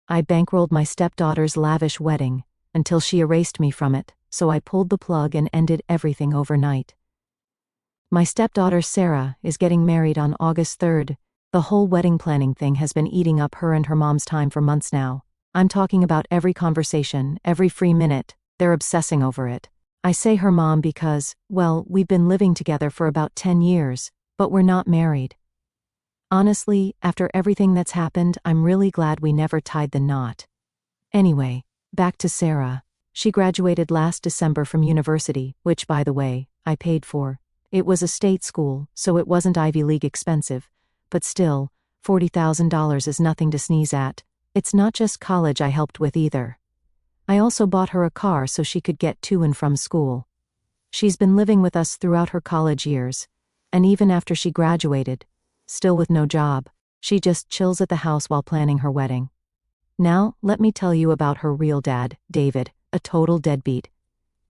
I bankrolled my stepdaughter's lavish wedding until she erased me from it, so I pulled the plug and ended everything overnight. My stepdaughter Sarah is getting married on August 3rd. The whole wedding planning thing has been eating up her and her mom's time for months now. I'm talking about every conversation, every free minute. They're obsessing over it. I say her mom because, well, we've been living together for about 10 years, but we're not married. Honestly, after everything that's happened, I'm really glad we never tied the knot. Anyway, back to Sarah. She graduated last December from university, which, by the way, I paid for. It was a state school, so it wasn't Ivy League expensive. But still, $40,000 is nothing to sneeze at. It's not just college I helped with either. I also bought her a car so she could get to and from school. She's been living with us throughout her college years, and even after she graduated, still with no job, she just chills at the house while planning her wedding. Now, let me tell you about her real dad, David, a total deadbeat.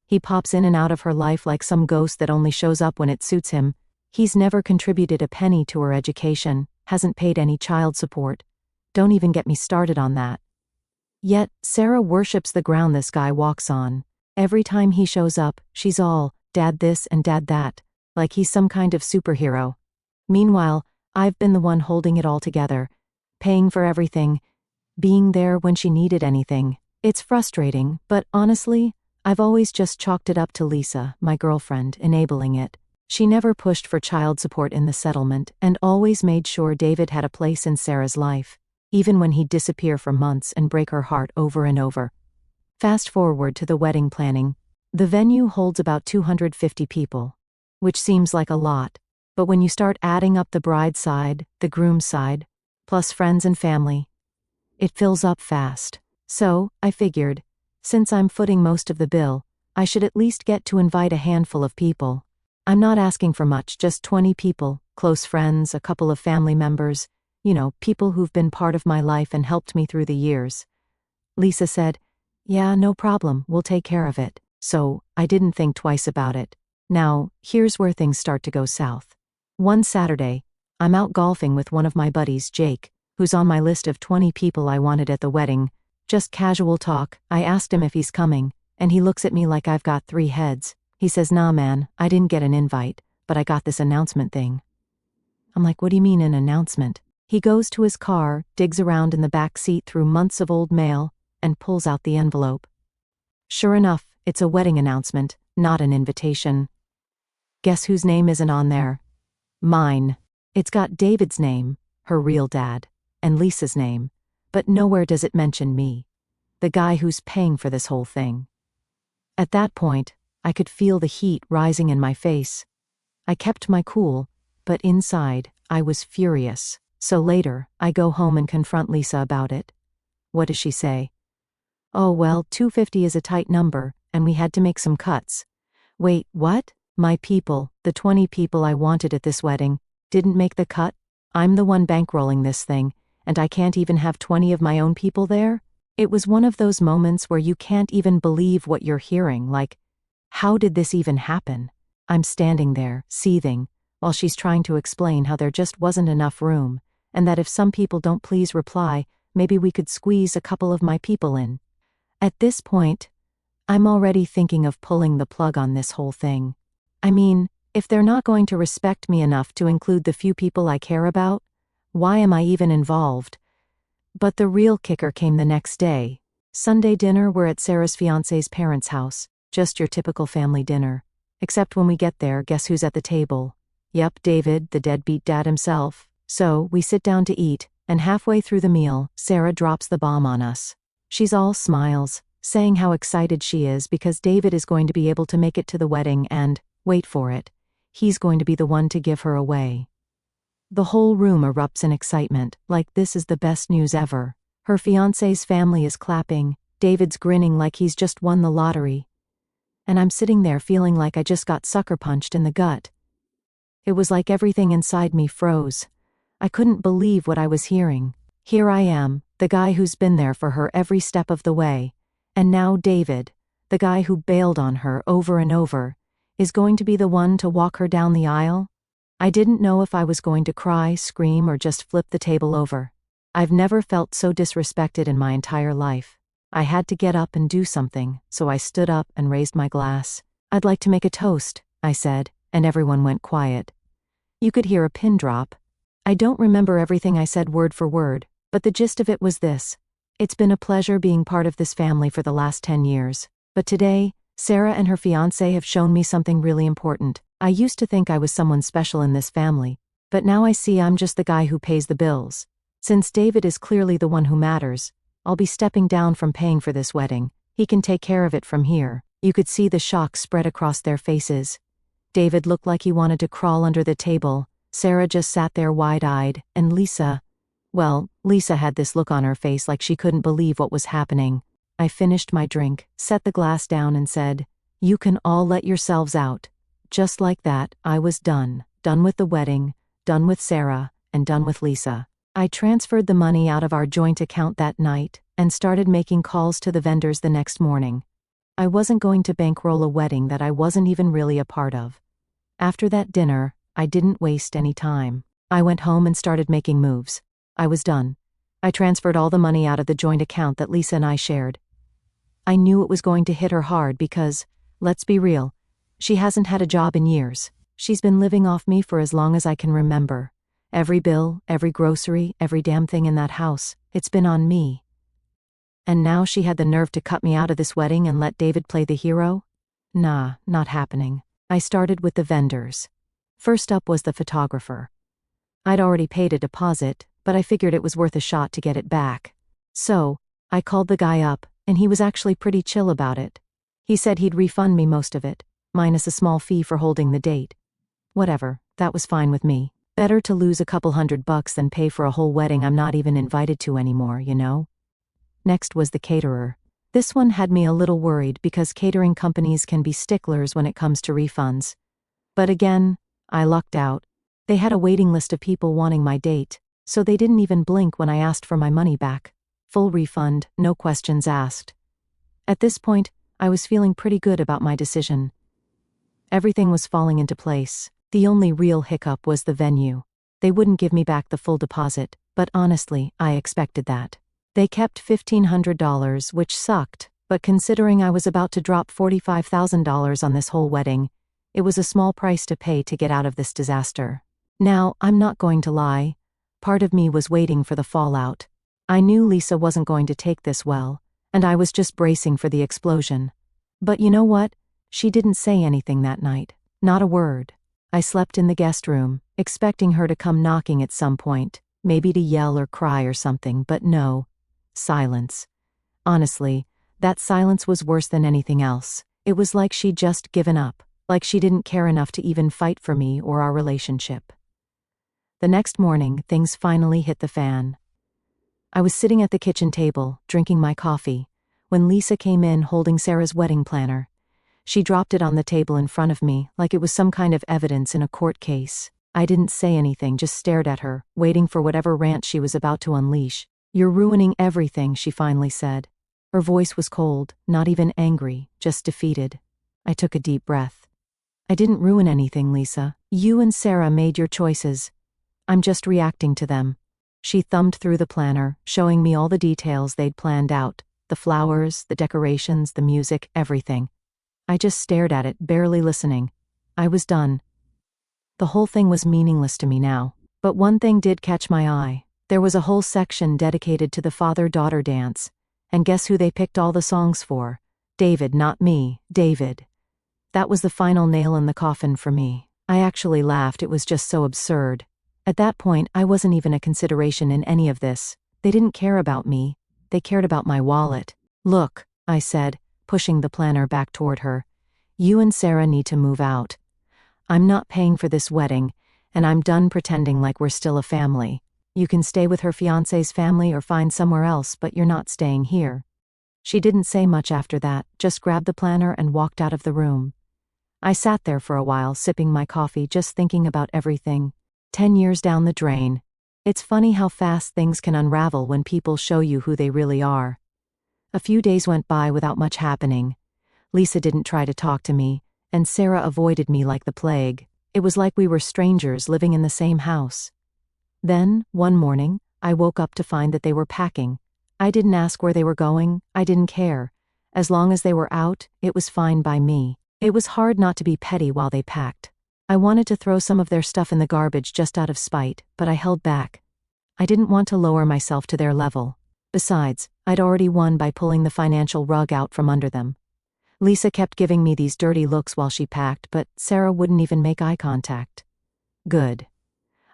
He pops in and out of her life like some ghost that only shows up when it suits him. He's never contributed a penny to her education, hasn't paid any child support. Don't even get me started on that. Yet, Sarah worships the ground this guy walks on. Every time he shows up, she's all, "Dad this and Dad that," like he's some kind of superhero. Meanwhile, I've been the one holding it all together, paying for everything, being there when she needed anything. It's frustrating, but honestly, I've always just chalked it up to Lisa, my girlfriend, enabling it. She never pushed for child support in the settlement and always made sure David had a place in Sarah's life, even when he'd disappear for months and break her heart over and over. Fast forward to the wedding planning. The venue holds about 250 people, which seems like a lot, but when you start adding up the bride's side, the groom's side, plus friends and family, it fills up fast. So, I figured, since I'm footing most of the bill, I should at least get to invite a handful of people. I'm not asking for much, just 20 people, close friends, a couple of family members, people who've been part of my life and helped me through the years. Lisa said, "Yeah, no problem, we'll take care of it." So, I didn't think twice about it. Now, here's where things start to go south. One Saturday, I'm out golfing with one of my buddies, Jake, who's on my list of 20 people I wanted at the wedding. Just casual talk. I asked him if he's coming, and he looks at me like I've got 3 heads. He says, "Nah man, I didn't get an invite, but I got this announcement thing." I'm like, "What do you mean an announcement?" He goes to his car, digs around in the back seat through months of old mail, and pulls out the envelope. Sure enough, it's a wedding announcement, not an invitation. Guess whose name isn't on there? Mine. It's got David's name, her real dad, and Lisa's name, but nowhere does it mention me, the guy who's paying for this whole thing. At that point, I could feel the heat rising in my face. I kept my cool, but inside, I was furious. So later, I go home and confront Lisa about it. What does she say? "Oh well, 250 is a tight number, and we had to make some cuts." Wait, what? My people, the 20 people I wanted at this wedding, didn't make the cut? I'm the one bankrolling this thing, and I can't even have 20 of my own people there? It was one of those moments where you can't even believe what you're hearing, like, how did this even happen? I'm standing there, seething, while she's trying to explain how there just wasn't enough room, and that if some people don't please reply, maybe we could squeeze a couple of my people in. At this point, I'm already thinking of pulling the plug on this whole thing. I mean, if they're not going to respect me enough to include the few people I care about, why am I even involved? But the real kicker came the next day. Sunday dinner, we're at Sarah's fiancé's parents' house. Just your typical family dinner. Except when we get there, guess who's at the table? Yep, David, the deadbeat dad himself. So, we sit down to eat, and halfway through the meal, Sarah drops the bomb on us. She's all smiles, saying how excited she is because David is going to be able to make it to the wedding and, wait for it, he's going to be the one to give her away. The whole room erupts in excitement, like this is the best news ever. Her fiancé's family is clapping, David's grinning like he's just won the lottery. And I'm sitting there feeling like I just got sucker punched in the gut. It was like everything inside me froze. I couldn't believe what I was hearing. Here I am, the guy who's been there for her every step of the way, and now David, the guy who bailed on her over and over, is going to be the one to walk her down the aisle? I didn't know if I was going to cry, scream, or just flip the table over. I've never felt so disrespected in my entire life. I had to get up and do something, so I stood up and raised my glass. "I'd like to make a toast," I said, and everyone went quiet. You could hear a pin drop. I don't remember everything I said word for word, but the gist of it was this. It's been a pleasure being part of this family for the last 10 years. But today, Sarah and her fiancé have shown me something really important. I used to think I was someone special in this family, but now I see I'm just the guy who pays the bills. Since David is clearly the one who matters, I'll be stepping down from paying for this wedding. He can take care of it from here. You could see the shock spread across their faces. David looked like he wanted to crawl under the table. Sarah just sat there wide-eyed, and Lisa had this look on her face like she couldn't believe what was happening. I finished my drink, set the glass down and said, "You can all let yourselves out." Just like that, I was done. Done with the wedding, done with Sarah, and done with Lisa. I transferred the money out of our joint account that night, and started making calls to the vendors the next morning. I wasn't going to bankroll a wedding that I wasn't even really a part of. After that dinner, I didn't waste any time. I went home and started making moves. I was done. I transferred all the money out of the joint account that Lisa and I shared. I knew it was going to hit her hard because, let's be real, she hasn't had a job in years. She's been living off me for as long as I can remember. Every bill, every grocery, every damn thing in that house, it's been on me. And now she had the nerve to cut me out of this wedding and let David play the hero? Nah, not happening. I started with the vendors. First up was the photographer. I'd already paid a deposit, but I figured it was worth a shot to get it back. So, I called the guy up, and he was actually pretty chill about it. He said he'd refund me most of it, minus a small fee for holding the date. Whatever, that was fine with me. Better to lose a couple $100 than pay for a whole wedding I'm not even invited to anymore, you know? Next was the caterer. This one had me a little worried because catering companies can be sticklers when it comes to refunds. But again, I lucked out. They had a waiting list of people wanting my date, so they didn't even blink when I asked for my money back. Full refund, no questions asked. At this point, I was feeling pretty good about my decision. Everything was falling into place. The only real hiccup was the venue. They wouldn't give me back the full deposit, but honestly, I expected that. They kept $1,500, which sucked, but considering I was about to drop $45,000 on this whole wedding, it was a small price to pay to get out of this disaster. Now, I'm not going to lie. Part of me was waiting for the fallout. I knew Lisa wasn't going to take this well, and I was just bracing for the explosion. But you know what? She didn't say anything that night. Not a word. I slept in the guest room, expecting her to come knocking at some point, maybe to yell or cry or something, but no. Silence. Honestly, that silence was worse than anything else. It was like she'd just given up, like she didn't care enough to even fight for me or our relationship. The next morning, things finally hit the fan. I was sitting at the kitchen table, drinking my coffee, when Lisa came in holding Sarah's wedding planner. She dropped it on the table in front of me, like it was some kind of evidence in a court case. I didn't say anything, just stared at her, waiting for whatever rant she was about to unleash. "You're ruining everything," she finally said. Her voice was cold, not even angry, just defeated. I took a deep breath. "I didn't ruin anything, Lisa. You and Sarah made your choices. I'm just reacting to them." She thumbed through the planner, showing me all the details they'd planned out, the flowers, the decorations, the music, everything. I just stared at it, barely listening. I was done. The whole thing was meaningless to me now. But one thing did catch my eye. There was a whole section dedicated to the father-daughter dance. And guess who they picked all the songs for? David, not me, David. That was the final nail in the coffin for me. I actually laughed, it was just so absurd. At that point, I wasn't even a consideration in any of this. They didn't care about me. They cared about my wallet. "Look," I said, pushing the planner back toward her. "You and Sarah need to move out. I'm not paying for this wedding, and I'm done pretending like we're still a family. You can stay with her fiancé's family or find somewhere else, but you're not staying here." She didn't say much after that, just grabbed the planner and walked out of the room. I sat there for a while, sipping my coffee, just thinking about everything. 10 years down the drain. It's funny how fast things can unravel when people show you who they really are. A few days went by without much happening. Lisa didn't try to talk to me, and Sarah avoided me like the plague. It was like we were strangers living in the same house. Then, one morning, I woke up to find that they were packing. I didn't ask where they were going, I didn't care. As long as they were out, it was fine by me. It was hard not to be petty while they packed. I wanted to throw some of their stuff in the garbage just out of spite, but I held back. I didn't want to lower myself to their level. Besides, I'd already won by pulling the financial rug out from under them. Lisa kept giving me these dirty looks while she packed, but Sarah wouldn't even make eye contact. Good.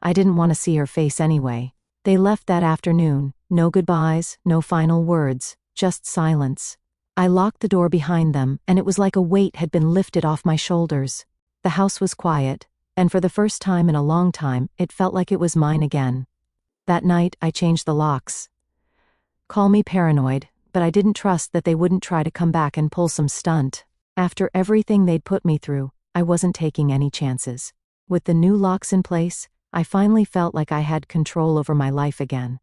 I didn't want to see her face anyway. They left that afternoon, no goodbyes, no final words, just silence. I locked the door behind them, and it was like a weight had been lifted off my shoulders. The house was quiet, and for the first time in a long time, it felt like it was mine again. That night, I changed the locks. Call me paranoid, but I didn't trust that they wouldn't try to come back and pull some stunt. After everything they'd put me through, I wasn't taking any chances. With the new locks in place, I finally felt like I had control over my life again.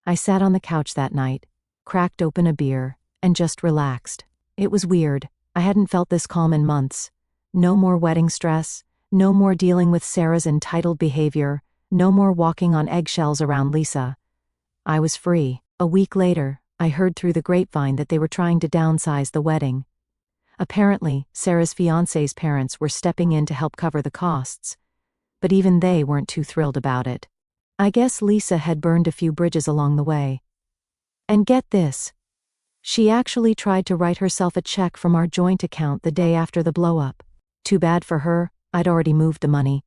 I sat on the couch that night, cracked open a beer, and just relaxed. It was weird. I hadn't felt this calm in months. No more wedding stress, no more dealing with Sarah's entitled behavior, no more walking on eggshells around Lisa. I was free. A week later, I heard through the grapevine that they were trying to downsize the wedding. Apparently, Sarah's fiancé's parents were stepping in to help cover the costs. But even they weren't too thrilled about it. I guess Lisa had burned a few bridges along the way. And get this. She actually tried to write herself a check from our joint account the day after the blow-up. Too bad for her, I'd already moved the money.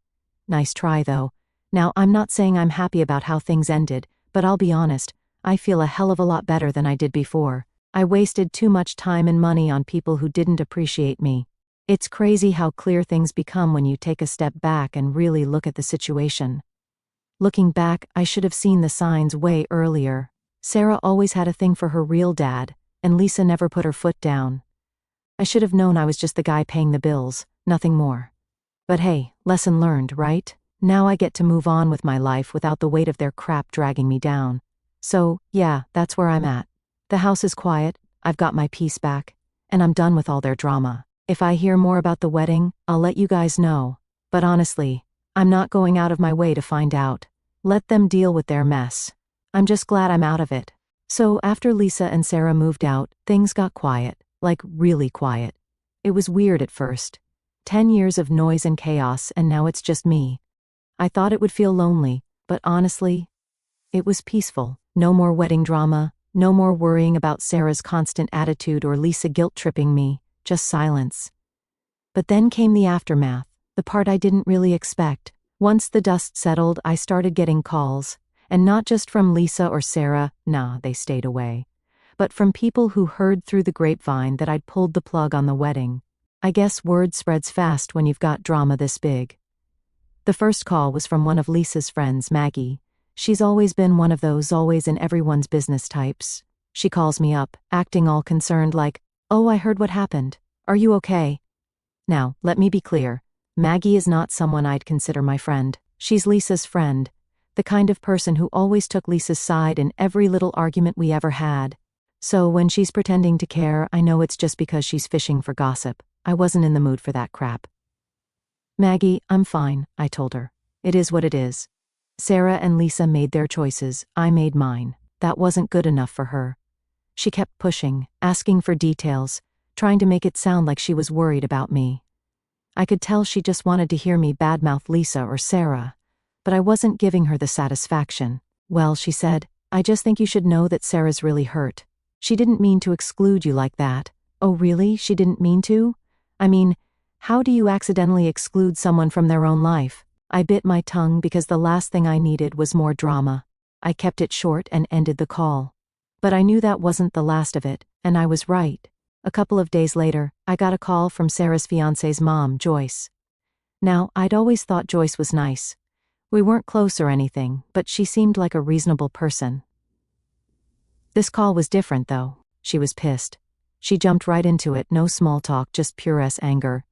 Nice try though. Now, I'm not saying I'm happy about how things ended, but I'll be honest, I feel a hell of a lot better than I did before. I wasted too much time and money on people who didn't appreciate me. It's crazy how clear things become when you take a step back and really look at the situation. Looking back, I should have seen the signs way earlier. Sarah always had a thing for her real dad, and Lisa never put her foot down. I should have known I was just the guy paying the bills, nothing more. But hey, lesson learned, right? Now I get to move on with my life without the weight of their crap dragging me down. So, yeah, that's where I'm at. The house is quiet, I've got my peace back, and I'm done with all their drama. If I hear more about the wedding, I'll let you guys know. But honestly, I'm not going out of my way to find out. Let them deal with their mess. I'm just glad I'm out of it. So after Lisa and Sarah moved out, things got quiet, like really quiet. It was weird at first. 10 years of noise and chaos, and now it's just me. I thought it would feel lonely, but honestly, it was peaceful. No more wedding drama, no more worrying about Sarah's constant attitude or Lisa guilt-tripping me, just silence. But then came the aftermath, the part I didn't really expect. Once the dust settled, I started getting calls, and not just from Lisa or Sarah, nah, they stayed away, but from people who heard through the grapevine that I'd pulled the plug on the wedding. I guess word spreads fast when you've got drama this big. The first call was from one of Lisa's friends, Maggie. She's always been one of those always in everyone's business types. She calls me up, acting all concerned like, "Oh, I heard what happened. Are you okay?" Now, let me be clear. Maggie is not someone I'd consider my friend. She's Lisa's friend, the kind of person who always took Lisa's side in every little argument we ever had. So when she's pretending to care, I know it's just because she's fishing for gossip. I wasn't in the mood for that crap. "Maggie, I'm fine," I told her. "It is what it is. Sarah and Lisa made their choices, I made mine. That wasn't good enough for her." She kept pushing, asking for details, trying to make it sound like she was worried about me. I could tell she just wanted to hear me badmouth Lisa or Sarah, but I wasn't giving her the satisfaction. "Well," she said, "I just think you should know that Sarah's really hurt. She didn't mean to exclude you like that." "Oh really? She didn't mean to? I mean, how do you accidentally exclude someone from their own life?" I bit my tongue because the last thing I needed was more drama. I kept it short and ended the call. But I knew that wasn't the last of it, and I was right. A couple of days later, I got a call from Sarah's fiancé's mom, Joyce. Now, I'd always thought Joyce was nice. We weren't close or anything, but she seemed like a reasonable person. This call was different, though. She was pissed. She jumped right into it, no small talk, just pure anger.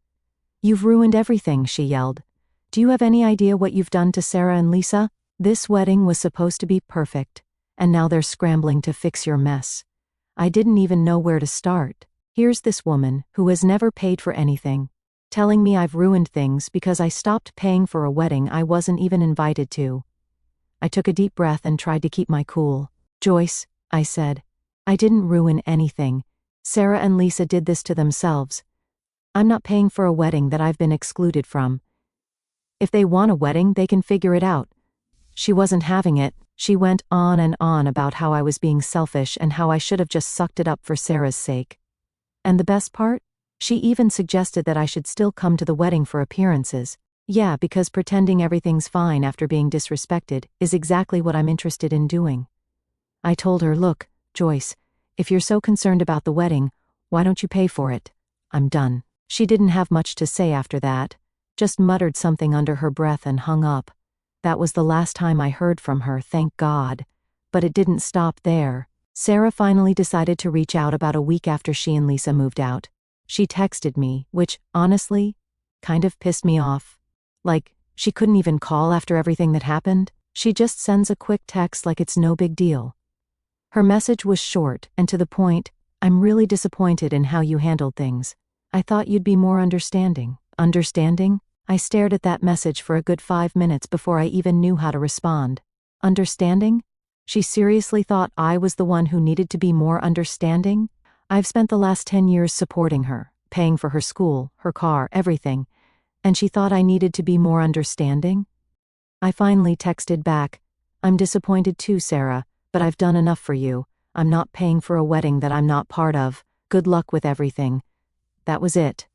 "You've ruined everything," she yelled. "Do you have any idea what you've done to Sarah and Lisa? This wedding was supposed to be perfect, and now they're scrambling to fix your mess. I didn't even know where to start. Here's this woman, who has never paid for anything, telling me I've ruined things because I stopped paying for a wedding I wasn't even invited to. I took a deep breath and tried to keep my cool. Joyce, I said, I didn't ruin anything. Sarah and Lisa did this to themselves. I'm not paying for a wedding that I've been excluded from. If they want a wedding, they can figure it out. She wasn't having it. She went on and on about how I was being selfish and how I should have just sucked it up for Sarah's sake. And the best part? She even suggested that I should still come to the wedding for appearances. Yeah, because pretending everything's fine after being disrespected is exactly what I'm interested in doing. I told her, look, Joyce, if you're so concerned about the wedding, why don't you pay for it? I'm done. She didn't have much to say after that, just muttered something under her breath and hung up. That was the last time I heard from her, thank God. But it didn't stop there. Sarah finally decided to reach out about a week after she and Lisa moved out. She texted me, which, honestly, kind of pissed me off. Like, she couldn't even call after everything that happened. She just sends a quick text like it's no big deal. Her message was short and to the point. I'm really disappointed in how you handled things. I thought you'd be more understanding. Understanding? I stared at that message for a good 5 minutes before I even knew how to respond. Understanding? She seriously thought I was the one who needed to be more understanding? I've spent the last 10 years supporting her, paying for her school, her car, everything. And she thought I needed to be more understanding? I finally texted back, I'm disappointed too, Sarah, but I've done enough for you. I'm not paying for a wedding that I'm not part of. Good luck with everything. That was it.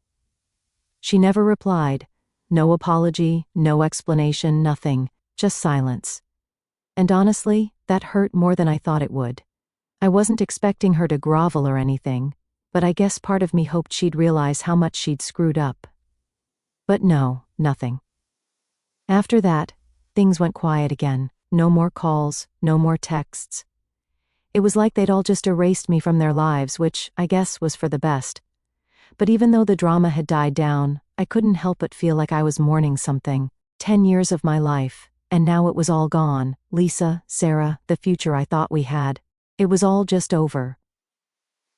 She never replied. No apology, no explanation, nothing. Just silence. And honestly, that hurt more than I thought it would. I wasn't expecting her to grovel or anything, but I guess part of me hoped she'd realize how much she'd screwed up. But no, nothing. After that, things went quiet again. No more calls, no more texts. It was like they'd all just erased me from their lives, which, I guess, was for the best. But even though the drama had died down, I couldn't help but feel like I was mourning something. 10 years of my life, and now it was all gone. Lisa, Sarah, the future I thought we had. It was all just over.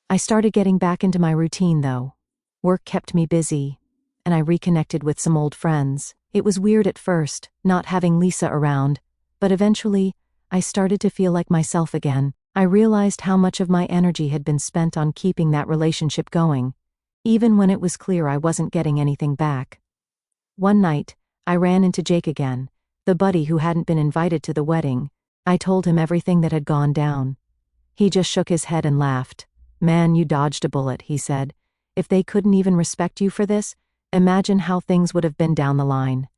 I started getting back into my routine, though. Work kept me busy, and I reconnected with some old friends. It was weird at first, not having Lisa around, but eventually, I started to feel like myself again. I realized how much of my energy had been spent on keeping that relationship going, even when it was clear I wasn't getting anything back. One night, I ran into Jake again, the buddy who hadn't been invited to the wedding. I told him everything that had gone down. He just shook his head and laughed. Man, you dodged a bullet, he said. If they couldn't even respect you for this, imagine how things would have been down the line.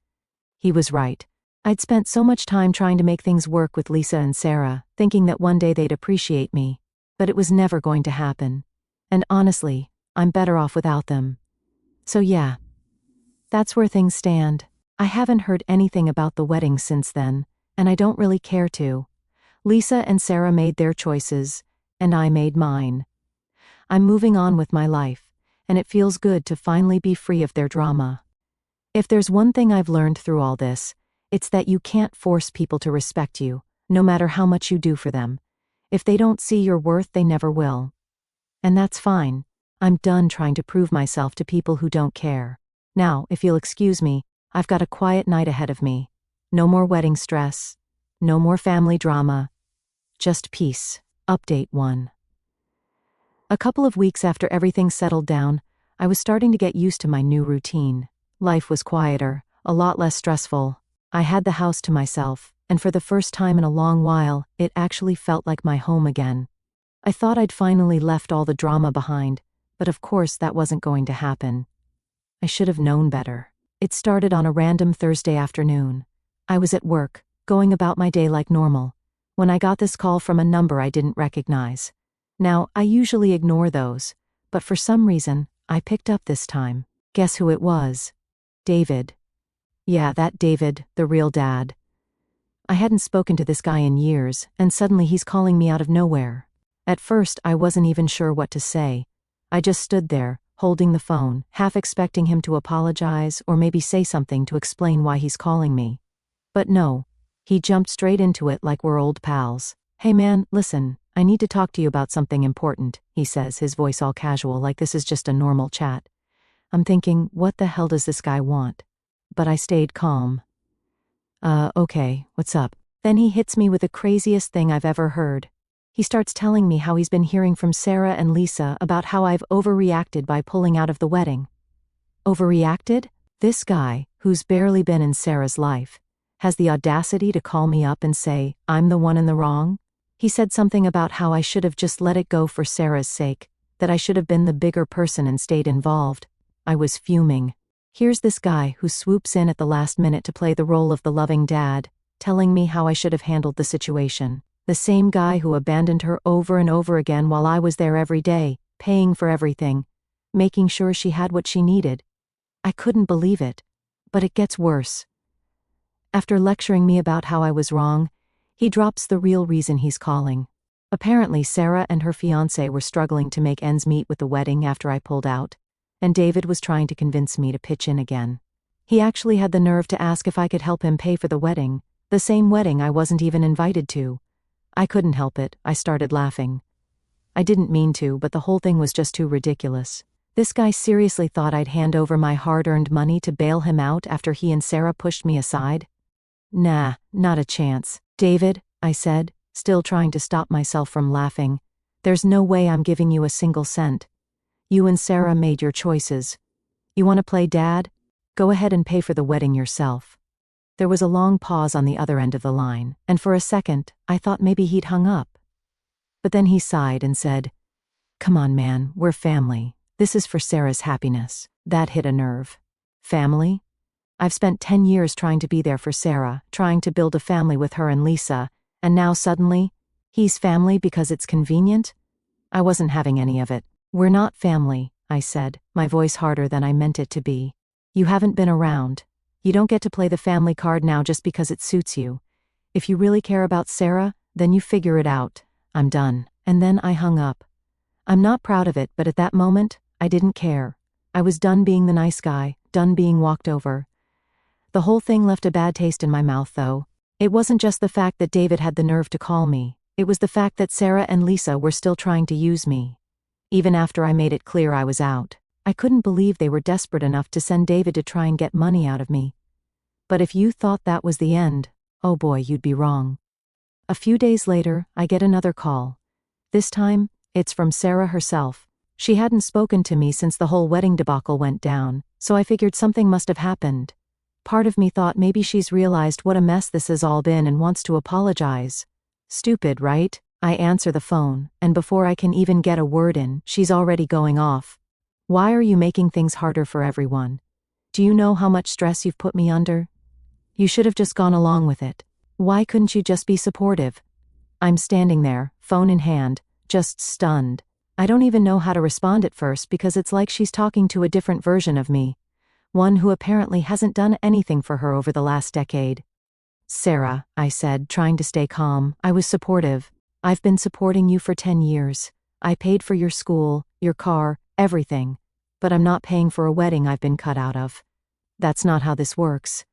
He was right. I'd spent so much time trying to make things work with Lisa and Sarah, thinking that one day they'd appreciate me. But it was never going to happen. And honestly, I'm better off without them. So yeah, that's where things stand. I haven't heard anything about the wedding since then, and I don't really care to. Lisa and Sarah made their choices, and I made mine. I'm moving on with my life, and it feels good to finally be free of their drama. If there's one thing I've learned through all this, it's that you can't force people to respect you, no matter how much you do for them. If they don't see your worth, they never will. And that's fine. I'm done trying to prove myself to people who don't care. Now, if you'll excuse me, I've got a quiet night ahead of me. No more wedding stress. No more family drama. Just peace. Update 1. A couple of weeks after everything settled down, I was starting to get used to my new routine. Life was quieter, a lot less stressful. I had the house to myself, and for the first time in a long while, it actually felt like my home again. I thought I'd finally left all the drama behind, but of course that wasn't going to happen. I should have known better. It started on a random Thursday afternoon. I was at work, going about my day like normal, when I got this call from a number I didn't recognize. Now, I usually ignore those, but for some reason, I picked up this time. Guess who it was? David. Yeah, that David, the real dad. I hadn't spoken to this guy in years, and suddenly he's calling me out of nowhere. At first, I wasn't even sure what to say. I just stood there, holding the phone, half expecting him to apologize or maybe say something to explain why he's calling me. But no, he jumped straight into it like we're old pals. Hey man, listen, I need to talk to you about something important, he says, his voice all casual like this is just a normal chat. I'm thinking, what the hell does this guy want? But I stayed calm. Okay, what's up? Then he hits me with the craziest thing I've ever heard. He starts telling me how he's been hearing from Sarah and Lisa about how I've overreacted by pulling out of the wedding. Overreacted? This guy, who's barely been in Sarah's life, has the audacity to call me up and say, I'm the one in the wrong? He said something about how I should have just let it go for Sarah's sake, that I should have been the bigger person and stayed involved. I was fuming. Here's this guy who swoops in at the last minute to play the role of the loving dad, telling me how I should have handled the situation. The same guy who abandoned her over and over again while I was there every day, paying for everything, making sure she had what she needed. I couldn't believe it. But it gets worse. After lecturing me about how I was wrong, he drops the real reason he's calling. Apparently Sarah and her fiancé were struggling to make ends meet with the wedding after I pulled out, and David was trying to convince me to pitch in again. He actually had the nerve to ask if I could help him pay for the wedding, the same wedding I wasn't even invited to. I couldn't help it, I started laughing. I didn't mean to, but the whole thing was just too ridiculous. This guy seriously thought I'd hand over my hard-earned money to bail him out after he and Sarah pushed me aside? Nah, not a chance. David, I said, still trying to stop myself from laughing, there's no way I'm giving you a single cent. You and Sarah made your choices. You want to play dad? Go ahead and pay for the wedding yourself. There was a long pause on the other end of the line, and for a second, I thought maybe he'd hung up. But then he sighed and said, Come on, man, we're family. This is for Sarah's happiness. That hit a nerve. Family? I've spent 10 years trying to be there for Sarah, trying to build a family with her and Lisa, and now suddenly, he's family because it's convenient? I wasn't having any of it. We're not family, I said, my voice harder than I meant it to be. You haven't been around. You don't get to play the family card now just because it suits you. If you really care about Sarah, then you figure it out. I'm done. And then I hung up. I'm not proud of it, but at that moment, I didn't care. I was done being the nice guy, done being walked over. The whole thing left a bad taste in my mouth, though. It wasn't just the fact that David had the nerve to call me. It was the fact that Sarah and Lisa were still trying to use me. Even after I made it clear I was out, I couldn't believe they were desperate enough to send David to try and get money out of me. But if you thought that was the end, oh boy, you'd be wrong. A few days later, I get another call. This time, it's from Sarah herself. She hadn't spoken to me since the whole wedding debacle went down, so I figured something must have happened. Part of me thought maybe she's realized what a mess this has all been and wants to apologize. Stupid, right? I answer the phone, and before I can even get a word in, she's already going off. Why are you making things harder for everyone? Do you know how much stress you've put me under? You should have just gone along with it. Why couldn't you just be supportive? I'm standing there, phone in hand, just stunned. I don't even know how to respond at first because it's like she's talking to a different version of me. One who apparently hasn't done anything for her over the last decade. Sarah, I said, trying to stay calm, I was supportive. I've been supporting you for 10 years. I paid for your school, your car, everything. But I'm not paying for a wedding I've been cut out of. That's not how this works.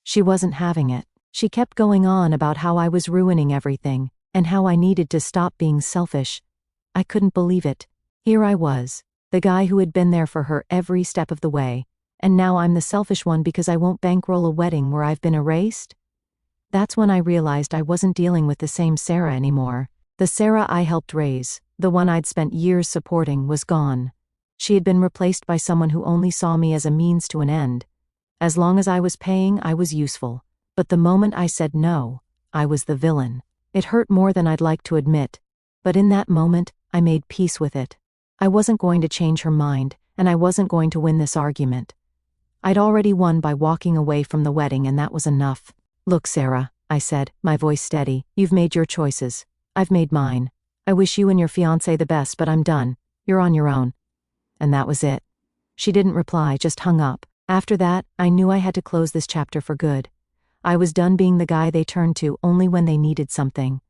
She wasn't having it. She kept going on about how I was ruining everything, and how I needed to stop being selfish. I couldn't believe it. Here I was, the guy who had been there for her every step of the way, and now I'm the selfish one because I won't bankroll a wedding where I've been erased? That's when I realized I wasn't dealing with the same Sarah anymore. The Sarah I helped raise, the one I'd spent years supporting, was gone. She had been replaced by someone who only saw me as a means to an end. As long as I was paying, I was useful. But the moment I said no, I was the villain. It hurt more than I'd like to admit. But in that moment, I made peace with it. I wasn't going to change her mind, and I wasn't going to win this argument. I'd already won by walking away from the wedding, and that was enough. Look, Sarah, I said, my voice steady, you've made your choices. I've made mine. I wish you and your fiancé the best, but I'm done. You're on your own. And that was it. She didn't reply, just hung up. After that, I knew I had to close this chapter for good. I was done being the guy they turned to only when they needed something.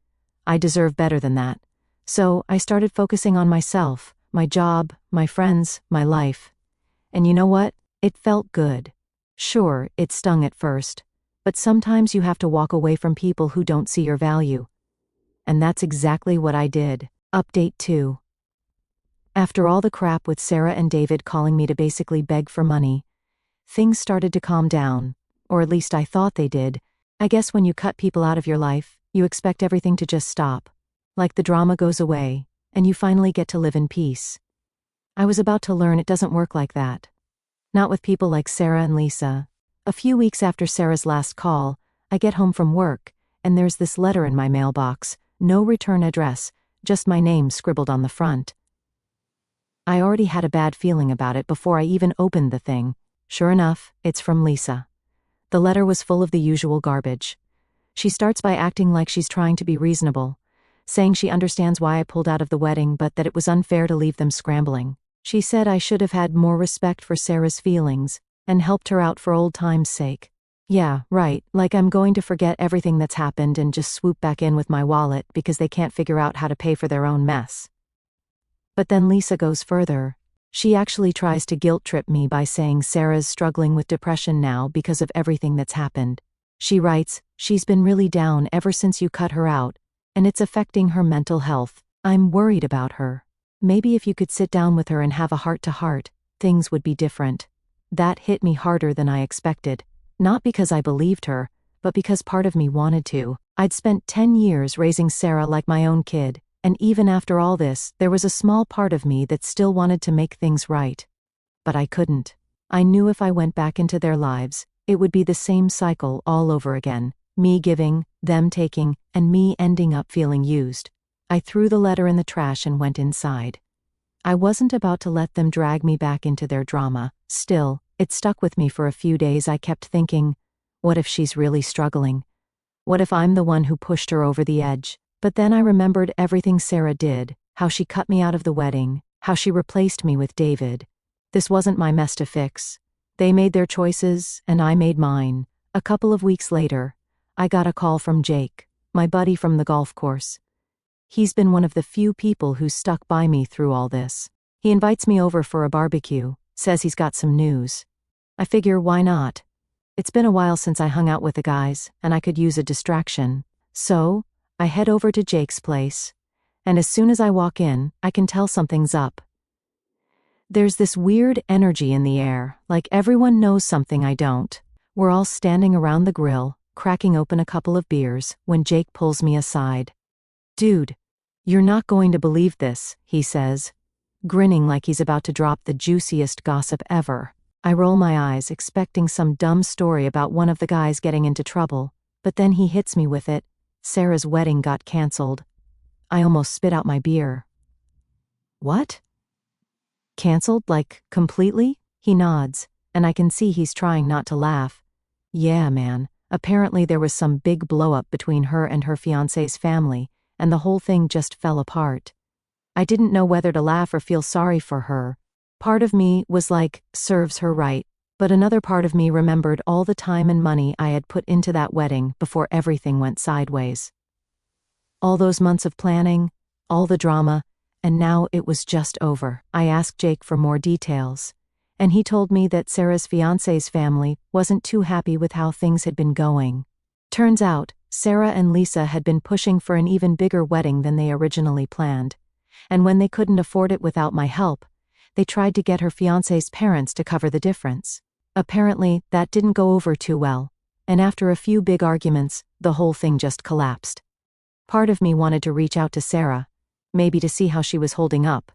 I deserve better than that. So, I started focusing on myself, my job, my friends, my life. And you know what? It felt good. Sure, it stung at first. But sometimes you have to walk away from people who don't see your value. And that's exactly what I did. Update 2. After all the crap with Sarah and David calling me to basically beg for money, things started to calm down, or at least I thought they did, I guess when you cut people out of your life, you expect everything to just stop. Like the drama goes away, and you finally get to live in peace. I was about to learn it doesn't work like that. Not with people like Sarah and Lisa. A few weeks after Sarah's last call, I get home from work, and there's this letter in my mailbox, no return address, just my name scribbled on the front. I already had a bad feeling about it before I even opened the thing. Sure enough, it's from Lisa. The letter was full of the usual garbage. She starts by acting like she's trying to be reasonable, saying she understands why I pulled out of the wedding but that it was unfair to leave them scrambling. She said I should have had more respect for Sarah's feelings and helped her out for old time's sake. Yeah, right, like I'm going to forget everything that's happened and just swoop back in with my wallet because they can't figure out how to pay for their own mess. But then Lisa goes further. She actually tries to guilt-trip me by saying Sarah's struggling with depression now because of everything that's happened. She writes, she's been really down ever since you cut her out, and it's affecting her mental health. I'm worried about her. Maybe if you could sit down with her and have a heart-to-heart, things would be different. That hit me harder than I expected. Not because I believed her, but because part of me wanted to. I'd spent 10 years raising Sarah like my own kid, and even after all this, there was a small part of me that still wanted to make things right. But I couldn't. I knew if I went back into their lives, it would be the same cycle all over again. Me giving, them taking, and me ending up feeling used. I threw the letter in the trash and went inside. I wasn't about to let them drag me back into their drama. Still, it stuck with me for a few days. I kept thinking, what if she's really struggling? What if I'm the one who pushed her over the edge? But then I remembered everything Sarah did, how she cut me out of the wedding, how she replaced me with David. This wasn't my mess to fix. They made their choices, and I made mine. A couple of weeks later, I got a call from Jake, my buddy from the golf course. He's been one of the few people who's stuck by me through all this. He invites me over for a barbecue, says he's got some news. I figure, why not? It's been a while since I hung out with the guys, and I could use a distraction. So, I head over to Jake's place, and as soon as I walk in, I can tell something's up. There's this weird energy in the air, like everyone knows something I don't. We're all standing around the grill, cracking open a couple of beers, when Jake pulls me aside. Dude, you're not going to believe this, he says, grinning like he's about to drop the juiciest gossip ever. I roll my eyes, expecting some dumb story about one of the guys getting into trouble, but then he hits me with it. Sarah's wedding got canceled. I almost spit out my beer. What? Canceled, like, completely? He nods, and I can see he's trying not to laugh. Yeah, man. Apparently there was some big blow-up between her and her fiancé's family, and the whole thing just fell apart. I didn't know whether to laugh or feel sorry for her. Part of me was like, serves her right, but another part of me remembered all the time and money I had put into that wedding before everything went sideways. All those months of planning, all the drama, and now it was just over. I asked Jake for more details, and he told me that Sarah's fiancé's family wasn't too happy with how things had been going. Turns out, Sarah and Lisa had been pushing for an even bigger wedding than they originally planned, and when they couldn't afford it without my help, they tried to get her fiancé's parents to cover the difference. Apparently, that didn't go over too well, and after a few big arguments, the whole thing just collapsed. Part of me wanted to reach out to Sarah, maybe to see how she was holding up,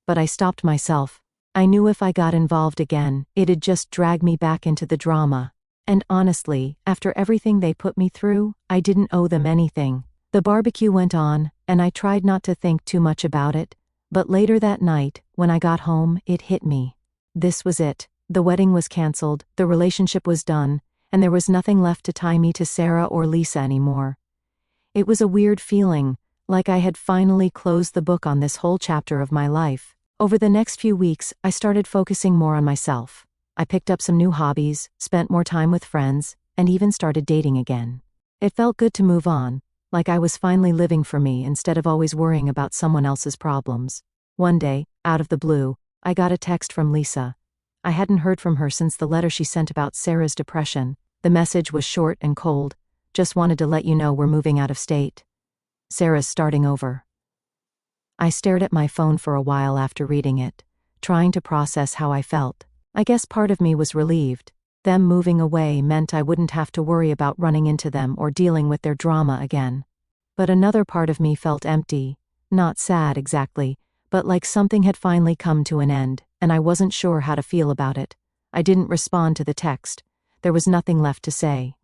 but I stopped myself. I knew if I got involved again, it'd just drag me back into the drama. And honestly, after everything they put me through, I didn't owe them anything. The barbecue went on, and I tried not to think too much about it, but later that night, when I got home, it hit me. This was it. The wedding was canceled, the relationship was done, and there was nothing left to tie me to Sarah or Lisa anymore. It was a weird feeling, like I had finally closed the book on this whole chapter of my life. Over the next few weeks, I started focusing more on myself. I picked up some new hobbies, spent more time with friends, and even started dating again. It felt good to move on, like I was finally living for me instead of always worrying about someone else's problems. One day, out of the blue, I got a text from Lisa. I hadn't heard from her since the letter she sent about Sarah's depression. The message was short and cold. Just wanted to let you know we're moving out of state. Sarah's starting over. I stared at my phone for a while after reading it, trying to process how I felt. I guess part of me was relieved. Them moving away meant I wouldn't have to worry about running into them or dealing with their drama again. But another part of me felt empty, not sad exactly, but like something had finally come to an end, and I wasn't sure how to feel about it. I didn't respond to the text. There was nothing left to say.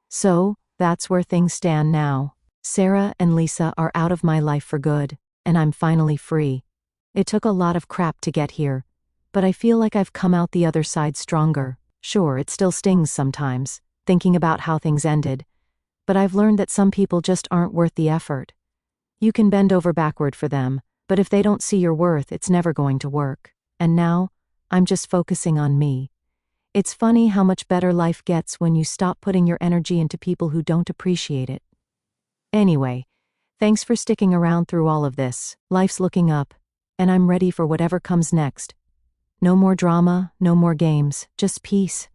So, that's where things stand now. Sarah and Lisa are out of my life for good, and I'm finally free. It took a lot of crap to get here, but I feel like I've come out the other side stronger. Sure, it still stings sometimes, thinking about how things ended, but I've learned that some people just aren't worth the effort. You can bend over backward for them, but if they don't see your worth, it's never going to work. And now, I'm just focusing on me. It's funny how much better life gets when you stop putting your energy into people who don't appreciate it. Anyway, thanks for sticking around through all of this. Life's looking up, and I'm ready for whatever comes next. No more drama, no more games, just peace.